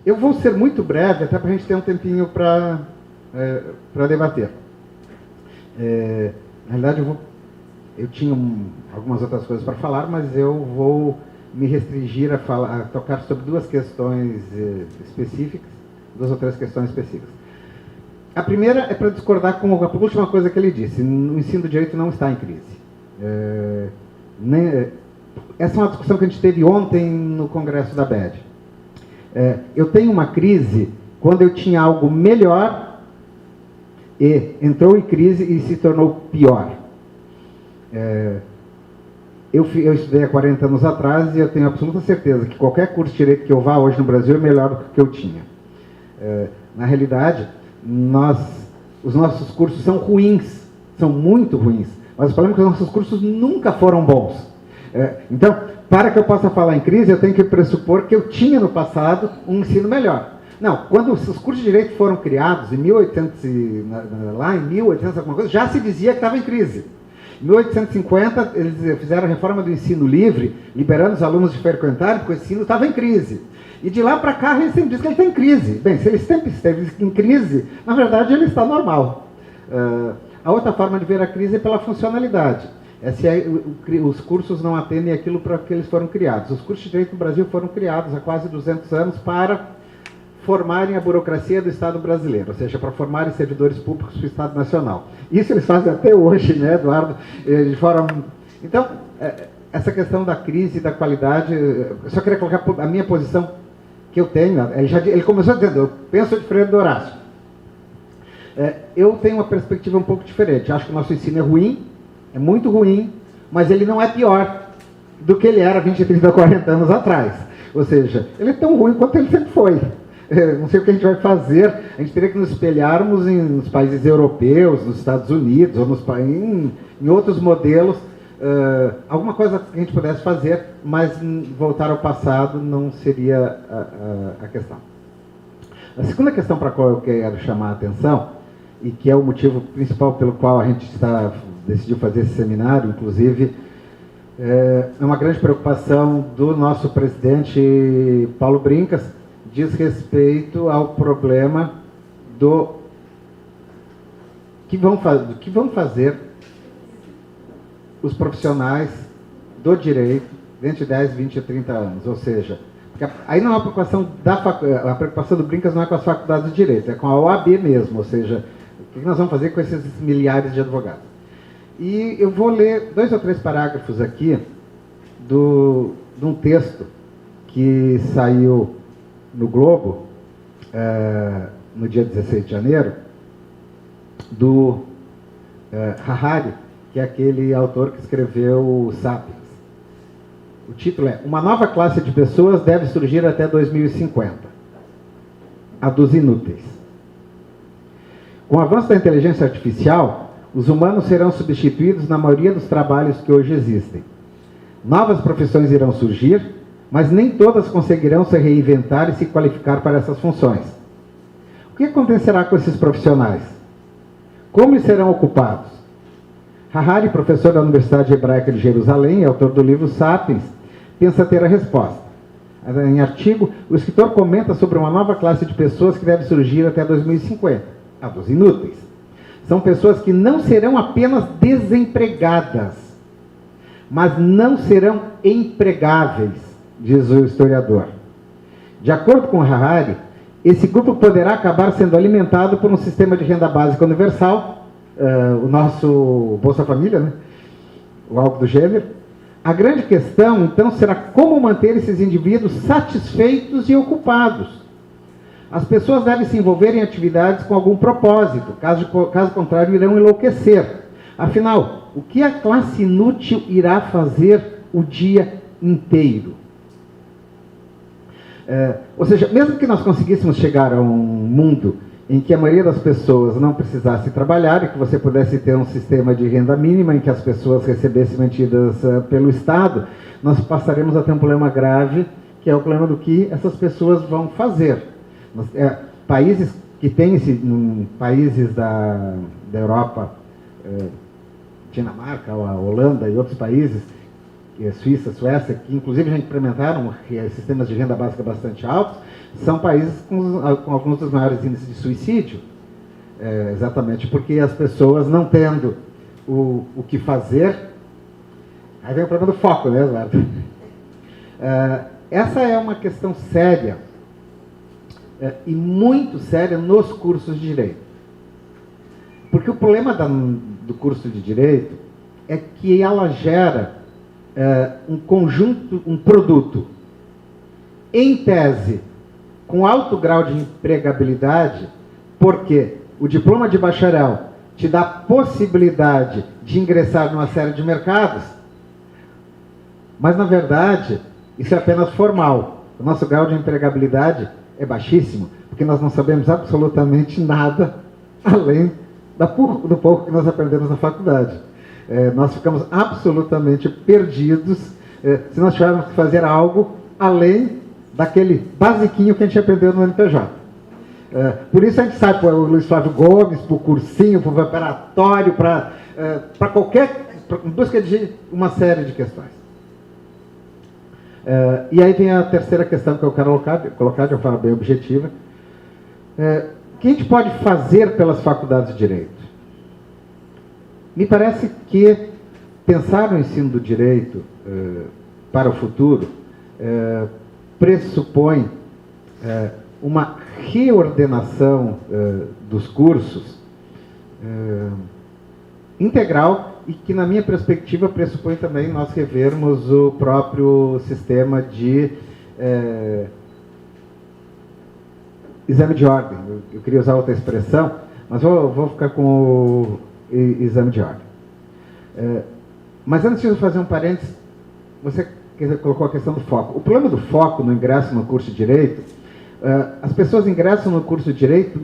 Eu vou ser muito breve, até para a gente ter um tempinho para debater. Na realidade, eu tinha algumas outras coisas para falar, mas eu vou me restringir a tocar sobre duas questões específicas, duas ou três questões específicas. A primeira é para discordar com a última coisa que ele disse. O ensino do direito não está em crise. Essa é uma discussão que a gente teve ontem no Congresso da BED. Eu tenho uma crise quando eu tinha algo melhor e entrou em crise e se tornou pior. Eu estudei há 40 anos atrás e eu tenho absoluta certeza que qualquer curso de direito que eu vá hoje no Brasil é melhor do que o que eu tinha. Na realidade, os nossos cursos são ruins, são muito ruins, mas o problema é que os nossos cursos nunca foram bons. Então, para que eu possa falar em crise, eu tenho que pressupor que eu tinha no passado um ensino melhor. Não, quando os cursos de direito foram criados, em 1800 alguma coisa, já se dizia que estava em crise. Em 1850, eles fizeram a reforma do ensino livre, liberando os alunos de frequentarem, porque o ensino estava em crise. E de lá para cá, a gente sempre diz que ele está em crise. Bem, se ele sempre esteve em crise, na verdade ele está normal. A outra forma de ver a crise é pela funcionalidade. Os cursos não atendem aquilo para que eles foram criados. Os cursos de direito no Brasil foram criados há quase 200 anos para formarem a burocracia do Estado brasileiro, ou seja, para formarem servidores públicos do Estado Nacional. Isso eles fazem até hoje, né, Eduardo? De forma... Então, essa questão da crise e da qualidade, eu só queria colocar a minha posição que eu tenho. Ele começou dizendo, eu penso diferente do Horácio. Eu tenho uma perspectiva um pouco diferente. Acho que o nosso ensino é ruim, é muito ruim, mas ele não é pior do que ele era 20, 30, 40 anos atrás. Ou seja, ele é tão ruim quanto ele sempre foi. Não sei o que a gente vai fazer. A gente teria que nos espelharmos nos países europeus, nos Estados Unidos, ou em outros modelos. Alguma coisa que a gente pudesse fazer, mas voltar ao passado não seria a questão. A segunda questão para a qual eu quero chamar a atenção, e que é o motivo principal pelo qual a gente decidiu fazer esse seminário, inclusive, é uma grande preocupação do nosso presidente Paulo Brincas, diz respeito ao problema do que vão fazer os profissionais do direito dentro de 10, 20 e 30 anos. Ou seja, porque aí não é uma preocupação a preocupação do Brincas não é com as faculdades de direito, é com a OAB mesmo, ou seja, o que nós vamos fazer com esses milhares de advogados. E eu vou ler 2 ou 3 parágrafos aqui de um texto que saiu no Globo, no dia 16 de janeiro, do Harari, que é aquele autor que escreveu o Sapiens. O título é Uma nova classe de pessoas deve surgir até 2050. A dos inúteis. Com o avanço da inteligência artificial, os humanos serão substituídos na maioria dos trabalhos que hoje existem. Novas profissões irão surgir, mas nem todas conseguirão se reinventar e se qualificar para essas funções. O que acontecerá com esses profissionais? Como eles serão ocupados? Harari, professor da Universidade Hebraica de Jerusalém e autor do livro Sapiens, pensa ter a resposta. Em artigo, o escritor comenta sobre uma nova classe de pessoas que deve surgir até 2050, a dos inúteis. São pessoas que não serão apenas desempregadas, mas não serão empregáveis, diz o historiador. De acordo com Harari, esse grupo poderá acabar sendo alimentado por um sistema de renda básica universal, o nosso Bolsa Família, né? Ou algo do gênero. A grande questão, então, será como manter esses indivíduos satisfeitos e ocupados. As pessoas devem se envolver em atividades com algum propósito, caso contrário irão enlouquecer. Afinal, o que a classe inútil irá fazer o dia inteiro? Ou seja, mesmo que nós conseguíssemos chegar a um mundo em que a maioria das pessoas não precisasse trabalhar e que você pudesse ter um sistema de renda mínima em que as pessoas recebessem mantidas pelo Estado, nós passaremos a ter um problema grave, que é o problema do que essas pessoas vão fazer. Países que têm países da Europa, Dinamarca, a Holanda e outros países, Suíça, Suécia, que inclusive já implementaram sistemas de renda básica bastante altos, são países com alguns dos maiores índices de suicídio. Exatamente porque as pessoas não tendo o que fazer. Aí vem o problema do foco, né, Eduardo? Essa é uma questão séria, e muito séria nos cursos de Direito. Porque o problema do curso de Direito é que ela gera um conjunto, um produto, em tese, com alto grau de empregabilidade, porque o diploma de bacharel te dá possibilidade de ingressar numa série de mercados, mas, na verdade, isso é apenas formal. O nosso grau de empregabilidade é baixíssimo, porque nós não sabemos absolutamente nada além do pouco que nós aprendemos na faculdade. Nós ficamos absolutamente perdidos se nós tivermos que fazer algo além daquele basiquinho que a gente aprendeu no NPJ. Por isso a gente sai para o Luiz Flávio Gomes, para o cursinho, para o preparatório, para em busca de uma série de questões. E aí vem a terceira questão que eu quero colocar de uma forma bem objetiva. O que a gente pode fazer pelas faculdades de Direito? Me parece que pensar no ensino do direito para o futuro pressupõe uma reordenação dos cursos integral e que, na minha perspectiva, pressupõe também nós revermos o próprio sistema de exame de ordem. Eu queria usar outra expressão, mas vou ficar com o exame de ordem. Mas antes de eu fazer um parênteses, você colocou a questão do foco. O problema do foco no ingresso no curso de Direito, as pessoas ingressam no curso de Direito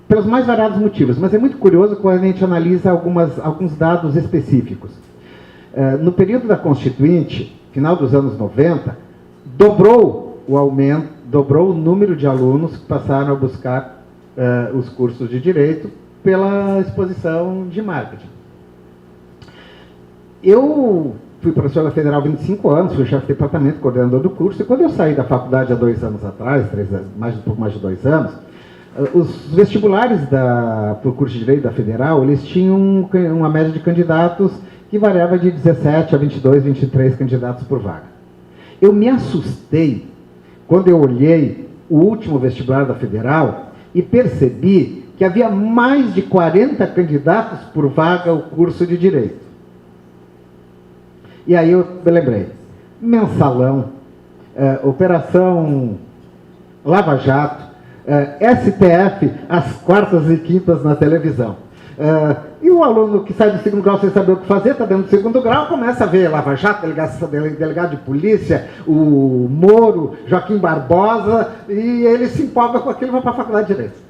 pelos mais variados motivos, mas é muito curioso quando a gente analisa alguns dados específicos. No período da Constituinte, final dos anos 90, dobrou o número de alunos que passaram a buscar os cursos de Direito pela exposição de marketing. Eu fui professor da Federal há 25 anos, fui chefe de departamento, coordenador do curso, e quando eu saí da faculdade há 2 anos atrás, um pouco mais de 2 anos, os vestibulares para o curso de Direito da Federal, eles tinham uma média de candidatos que variava de 17 a 22, 23 candidatos por vaga. Eu me assustei quando eu olhei o último vestibular da Federal e percebi que havia mais de 40 candidatos por vaga ao curso de Direito. E aí eu me lembrei, mensalão, Operação Lava Jato, STF, às quartas e quintas na televisão. E o aluno que sai do segundo grau sem saber o que fazer, está dentro do segundo grau, começa a ver Lava Jato, delegado de polícia, o Moro, Joaquim Barbosa, e ele se empolga com aquilo e vai para a faculdade de Direito.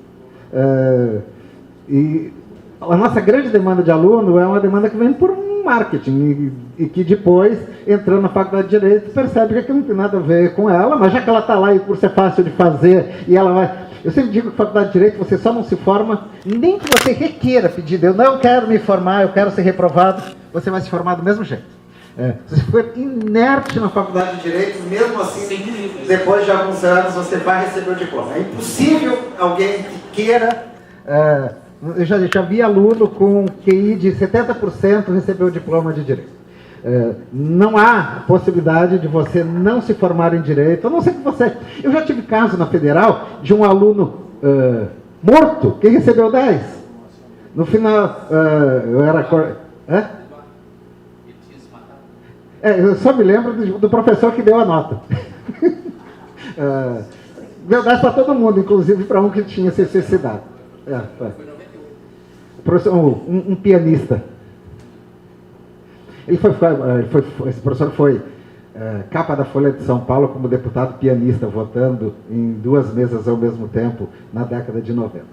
E a nossa grande demanda de aluno é uma demanda que vem por um marketing e que depois, entrando na faculdade de Direito, percebe que aquilo não tem nada a ver com ela, mas já que ela está lá e o curso é fácil de fazer e ela vai... Eu sempre digo que a faculdade de Direito você só não se forma, nem que você requeira pedido, eu não quero me formar, eu quero ser reprovado, você vai se formar do mesmo jeito. Se você for inerte na faculdade de Direito, mesmo assim, depois de alguns anos, você vai receber o diploma. É impossível alguém que queira... eu já vi aluno com QI de 70% receber o diploma de Direito. Não há possibilidade de você não se formar em Direito, a não ser que você... Eu já tive caso na Federal de um aluno morto que recebeu 10. No final, eu era... eu só me lembro do professor que deu a nota. Deu 10 para todo mundo, inclusive para um que tinha necessidade. Um pianista. Esse professor foi capa da Folha de São Paulo como deputado pianista, votando em 2 mesas ao mesmo tempo na década de 90.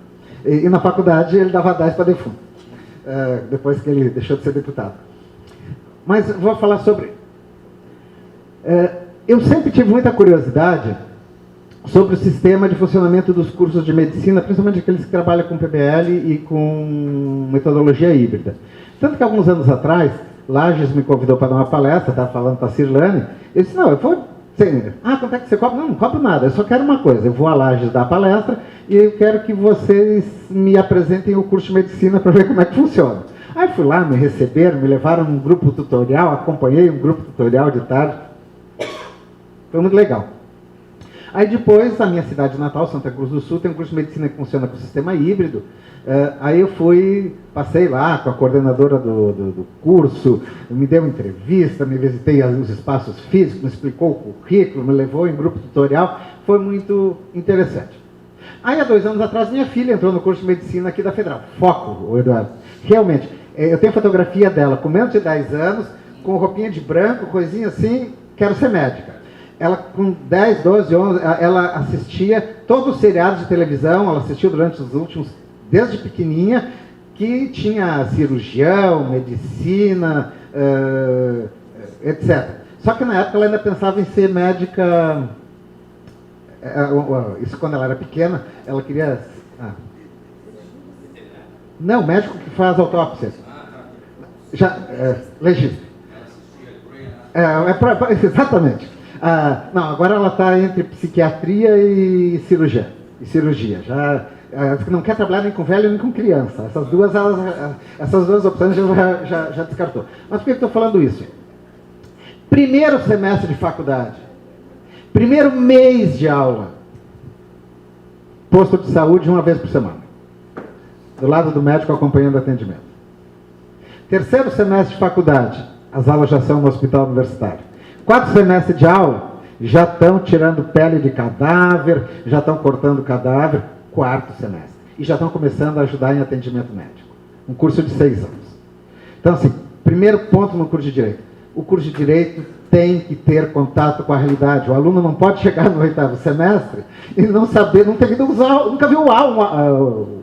E na faculdade ele dava 10 para defunto, depois que ele deixou de ser deputado. Mas vou falar sobre... eu sempre tive muita curiosidade sobre o sistema de funcionamento dos cursos de medicina, principalmente aqueles que trabalham com PBL e com metodologia híbrida. Tanto que alguns anos atrás, Lages me convidou para dar uma palestra, estava falando para a Cirlane. Eu disse, não, eu vou... quanto é que você cobra? Não cobro nada, eu só quero uma coisa. Eu vou a Lages dar a palestra e eu quero que vocês me apresentem o curso de medicina para ver como é que funciona. Aí fui lá, me receberam, me levaram num grupo tutorial, acompanhei um grupo tutorial de tarde. Foi muito legal. Aí depois, a minha cidade natal, Santa Cruz do Sul, tem um curso de medicina que funciona com sistema híbrido. Aí eu passei lá com a coordenadora do curso, me deu uma entrevista, me visitei os espaços físicos, me explicou o currículo, me levou em grupo tutorial, foi muito interessante. Aí há 2 anos atrás, minha filha entrou no curso de medicina aqui da Federal. Foco, Eduardo. Realmente, eu tenho fotografia dela com menos de 10 anos, com roupinha de branco, coisinha assim, quero ser médica. Ela, com 10, 12, 11, ela assistia todos os seriados de televisão, ela assistiu durante os últimos, desde pequenininha, que tinha cirurgião, medicina, etc. Só que na época ela ainda pensava em ser médica, isso quando ela era pequena, ela queria... Não, médico que faz autópsia. Legista. Exatamente. Não, agora ela está entre psiquiatria e cirurgia. Já não quer trabalhar nem com velho nem com criança. Essas duas opções já descartou. Mas por que eu estou falando isso? Primeiro semestre de faculdade, primeiro mês de aula, posto de saúde 1 vez por semana, do lado do médico acompanhando o atendimento. Terceiro semestre de faculdade, as aulas já são no hospital universitário. 4 semestres de aula, já estão tirando pele de cadáver, já estão cortando cadáver, 4º semestre. E já estão começando a ajudar em atendimento médico. Um curso de 6 anos. Então, assim, primeiro ponto no curso de Direito. O curso de Direito tem que ter contato com a realidade. O aluno não pode chegar no 8º semestre e não saber, não ter visto nunca viu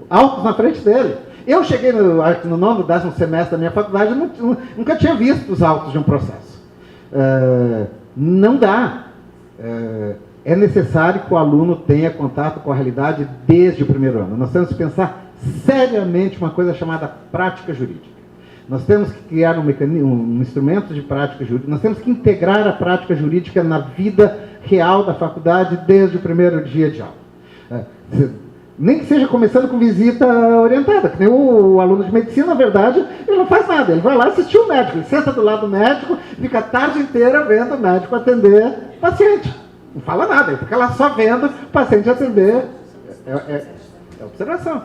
autos na frente dele. Eu cheguei no 9º, 10º semestre da minha faculdade e nunca tinha visto os autos de um processo. Não dá. É necessário que o aluno tenha contato com a realidade desde o primeiro ano. Nós temos que pensar seriamente uma coisa chamada prática jurídica. Nós temos que criar um instrumento de prática jurídica. Nós temos que integrar a prática jurídica na vida real da faculdade desde o primeiro dia de aula. Nem que seja começando com visita orientada, que nem o aluno de medicina, na verdade, ele não faz nada, ele vai lá assistir o médico, ele senta do lado do médico, fica a tarde inteira vendo o médico atender o paciente. Não fala nada, ele fica lá só vendo o paciente atender. É observação.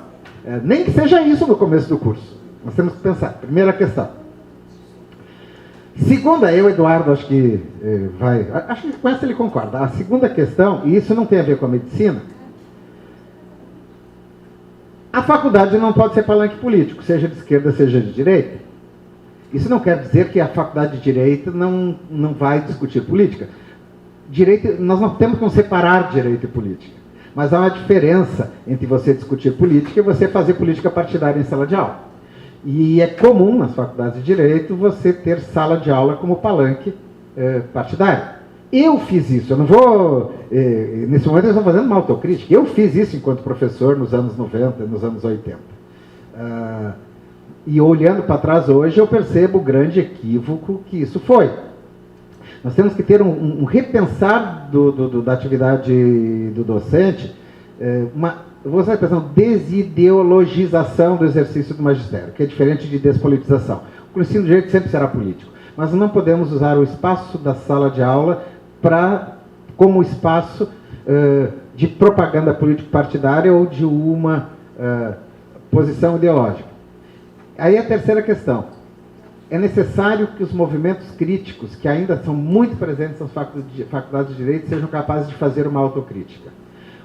Nem que seja isso no começo do curso. Nós temos que pensar. Primeira questão. Segunda, Eduardo, acho que com essa ele concorda. A segunda questão, e isso não tem a ver com a medicina, a faculdade não pode ser palanque político, seja de esquerda, seja de direita. Isso não quer dizer que a faculdade de Direito não vai discutir política. Nós não temos que separar direito e política. Mas há uma diferença entre você discutir política e você fazer política partidária em sala de aula. E é comum nas faculdades de Direito você ter sala de aula como palanque partidário. Eu fiz isso, eu não vou... nesse momento eu estou fazendo uma autocrítica. Eu fiz isso enquanto professor nos anos 90, nos anos 80. E olhando para trás hoje, eu percebo o grande equívoco que isso foi. Nós temos que ter um repensar da atividade do docente, eu vou usar a expressão desideologização do exercício do magistério, que é diferente de despolitização. O ensino de direito sempre será político, mas não podemos usar o espaço da sala de aula como espaço de propaganda político-partidária ou de uma posição ideológica. Aí a terceira questão. É necessário que os movimentos críticos, que ainda são muito presentes nas faculdades de Direito, sejam capazes de fazer uma autocrítica.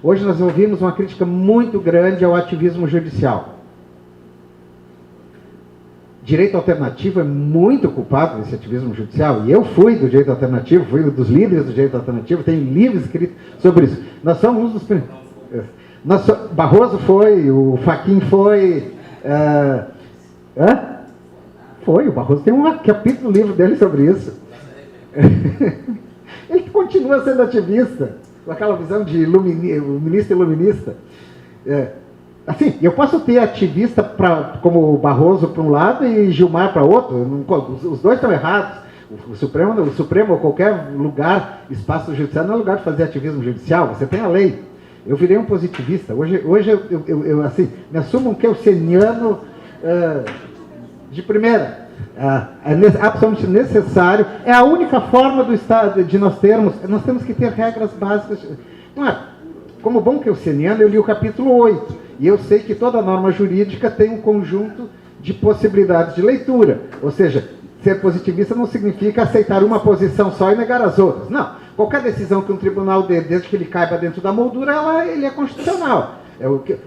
Hoje nós ouvimos uma crítica muito grande ao ativismo judicial. Direito alternativo é muito culpado desse ativismo judicial, e eu fui do direito alternativo, fui um dos líderes do direito alternativo, tenho livros escritos sobre isso. Nós somos um dos primeiros. Barroso foi, o Fachin foi... Foi, o Barroso tem um capítulo no livro dele sobre isso. Ele continua sendo ativista, com aquela visão de iluminista. Assim, eu posso ter ativista como Barroso para um lado e Gilmar para outro. Os dois estão errados. O Supremo ou qualquer lugar, espaço judicial, não é lugar de fazer ativismo judicial. Você tem a lei. Eu virei um positivista. Hoje eu assim, me assumo um kelseniano de primeira. É absolutamente necessário. É a única forma do Estado de nós temos que ter regras básicas. Não é? Como bom kelseniano, eu li o capítulo 8. E eu sei que toda norma jurídica tem um conjunto de possibilidades de leitura. Ou seja, ser positivista não significa aceitar uma posição só e negar as outras. Não. Qualquer decisão que um tribunal dê, desde que ele caiba dentro da moldura, ele é constitucional.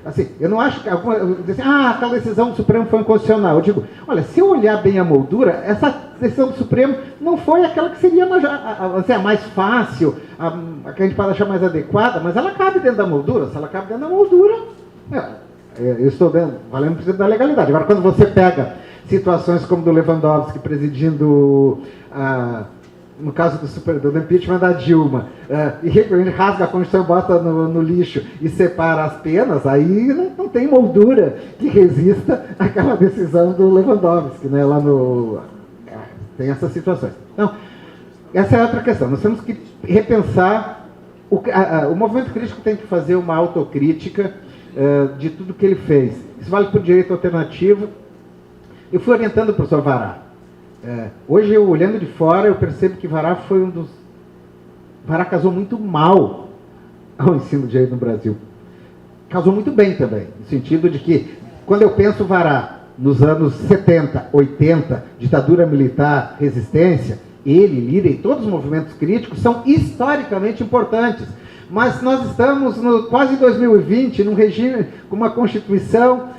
Assim, eu não acho que aquela decisão do Supremo foi inconstitucional. Eu digo, olha, se eu olhar bem a moldura, essa decisão do Supremo não foi aquela que seria a mais fácil, a que a gente pode achar mais adequada, mas ela cabe dentro da moldura. Se ela cabe dentro da moldura, eu estou valendo o princípio da legalidade. Agora, quando você pega situações como do Lewandowski presidindo no caso do impeachment da Dilma, e rasga a Constituição, bota no lixo e separa as penas, aí não tem moldura que resista àquela decisão do Lewandowski, né? Tem essas situações. Então, essa é outra questão. Nós temos que repensar. O movimento crítico tem que fazer uma autocrítica de tudo que ele fez. Isso vale para o direito alternativo. Eu fui orientando o professor Vará. Hoje, eu olhando de fora, eu percebo que Vará foi Vará casou muito mal ao ensino de direito no Brasil. Casou muito bem também, no sentido de que, quando eu penso Vará, nos anos 70, 80, ditadura militar, resistência, ele, Lira e todos os movimentos críticos são historicamente importantes. Mas nós estamos quase em 2020, num regime com uma Constituição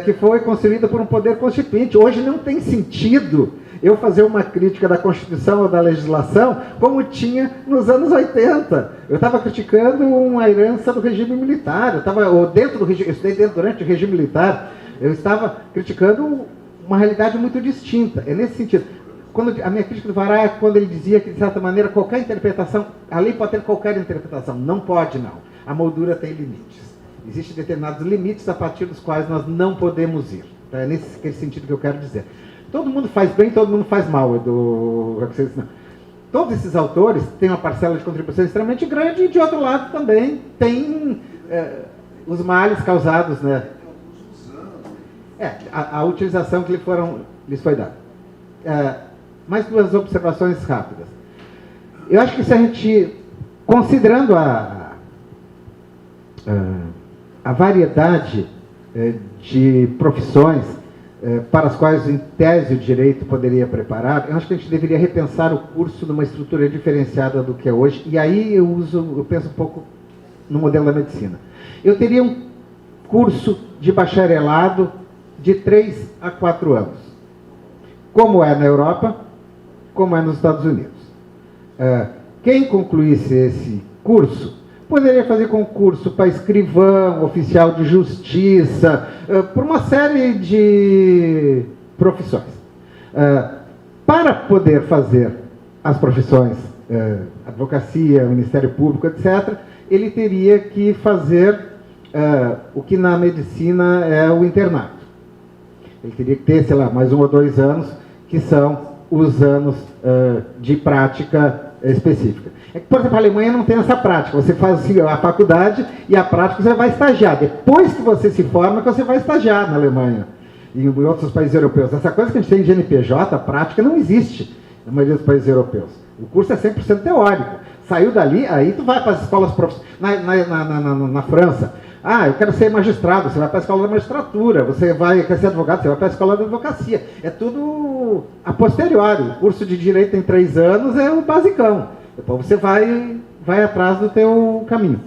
que foi construída por um poder constituinte. Hoje não tem sentido eu fazer uma crítica da Constituição ou da legislação como tinha nos anos 80. Eu estava criticando uma herança do regime militar, eu estudei durante o regime militar, eu estava criticando uma realidade muito distinta. É nesse sentido. A minha crítica do Vará é quando ele dizia que, de certa maneira, qualquer interpretação, a lei pode ter qualquer interpretação. Não pode, não. A moldura tem limites. Existem determinados limites a partir dos quais nós não podemos ir. Então, é nesse sentido que eu quero dizer. Todo mundo faz bem, todo mundo faz mal. Todos esses autores têm uma parcela de contribuição extremamente grande e, de outro lado, também tem os males causados, né? A utilização que lhes foi dada. Mais duas observações rápidas. Eu acho que se a gente, considerando a variedade de profissões para as quais, em tese, o direito poderia preparar, eu acho que a gente deveria repensar o curso numa estrutura diferenciada do que é hoje, e aí eu penso um pouco no modelo da medicina. Eu teria um curso de bacharelado de 3 a 4 anos, como é na Europa, como é nos Estados Unidos. Quem concluísse esse curso poderia fazer concurso para escrivão, oficial de justiça, por uma série de profissões. Para poder fazer as profissões, advocacia, Ministério Público, etc., ele teria que fazer o que na medicina é o internato. Ele teria que ter, sei lá, mais 1 ou 2 anos, que são os anos de prática específica. Por exemplo, a Alemanha não tem essa prática. Você faz a faculdade e a prática você vai estagiar. Depois que você se forma, que você vai estagiar na Alemanha e em outros países europeus. Essa coisa que a gente tem de NPJ, a prática não existe na maioria dos países europeus. O curso é 100% teórico. Saiu dali, aí tu vai para as escolas profissionais. Na França, eu quero ser magistrado, você vai para a escola da magistratura. Você quer ser advogado, você vai para a escola da advocacia. É tudo a posteriori. O curso de direito em 3 anos é o basicão. Depois você vai atrás do teu caminho.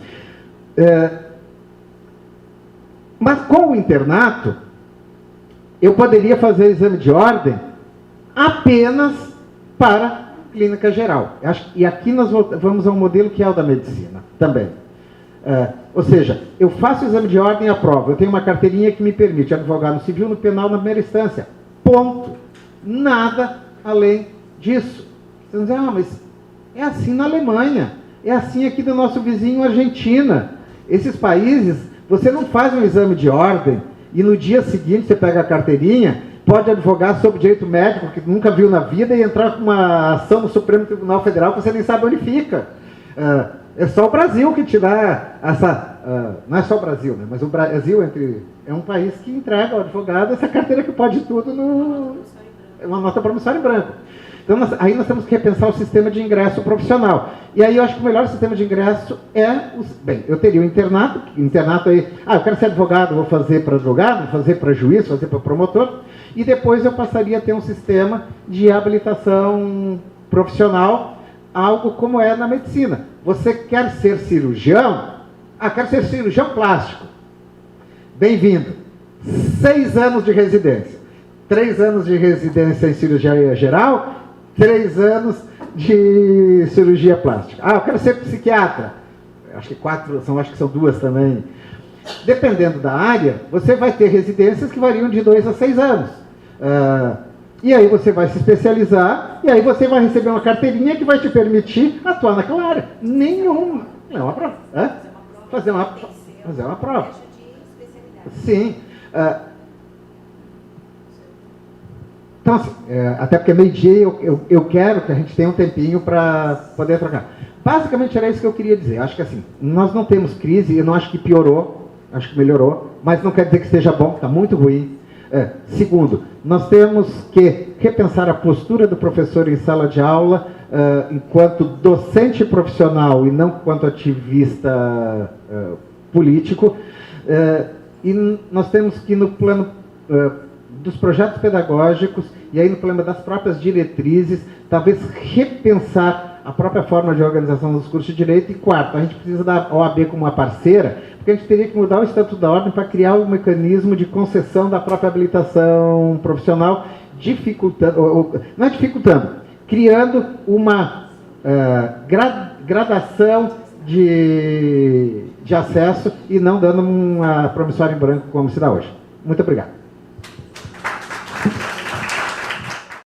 Mas com o internato, eu poderia fazer exame de ordem apenas para clínica geral. E aqui nós vamos ao modelo que é o da medicina também. Ou seja, eu faço o exame de ordem e aprovo. Eu tenho uma carteirinha que me permite advogar no civil, no penal, na primeira instância. Ponto. Nada além disso. Você vai dizer, mas é assim na Alemanha. É assim aqui do nosso vizinho Argentina. Esses países Você não faz um exame de ordem e no dia seguinte você pega a carteirinha, pode advogar sobre direito médico, que nunca viu na vida, e entrar com uma ação no Supremo Tribunal Federal que você nem sabe onde fica. É só o Brasil que te dá essa... não é só o Brasil, né? Mas o Brasil é um país que entrega ao advogado essa carteira que pode tudo é uma nota promissória em branco. Então, aí nós temos que repensar o sistema de ingresso profissional. E aí eu acho que o melhor sistema de ingresso bem, eu teria o internato aí, eu quero ser advogado, vou fazer para advogado, vou fazer para juiz, vou fazer para promotor, e depois eu passaria a ter um sistema de habilitação profissional, algo como é na medicina. Você quer ser cirurgião? Quero ser cirurgião plástico. Bem-vindo. 6 anos de residência. 3 anos de residência em cirurgia geral, 3 anos de cirurgia plástica. Eu quero ser psiquiatra. Acho que são 2 também. Dependendo da área, você vai ter residências que variam de 2 a 6 anos. E aí você vai se especializar, e aí você vai receber uma carteirinha que vai te permitir atuar naquela área. Nenhuma. Não é uma prova. Fazer uma prova. Sim. Então, assim, até porque meio-dia eu quero que a gente tenha um tempinho para poder trocar. Basicamente era isso que eu queria dizer. Acho que assim, nós não temos crise, eu não acho que piorou, acho que melhorou, mas não quer dizer que esteja bom, está muito ruim. Segundo, nós temos que repensar a postura do professor em sala de aula, enquanto docente profissional e não enquanto ativista político. E nós temos que, no plano dos projetos pedagógicos e aí no plano das próprias diretrizes, talvez repensar a própria forma de organização dos cursos de Direito. E quarto, a gente precisa da OAB como uma parceira, porque a gente teria que mudar o Estatuto da Ordem para criar um mecanismo de concessão da própria habilitação profissional, não é dificultando, criando uma gradação de acesso e não dando uma promissória em branco como se dá hoje. Muito obrigado.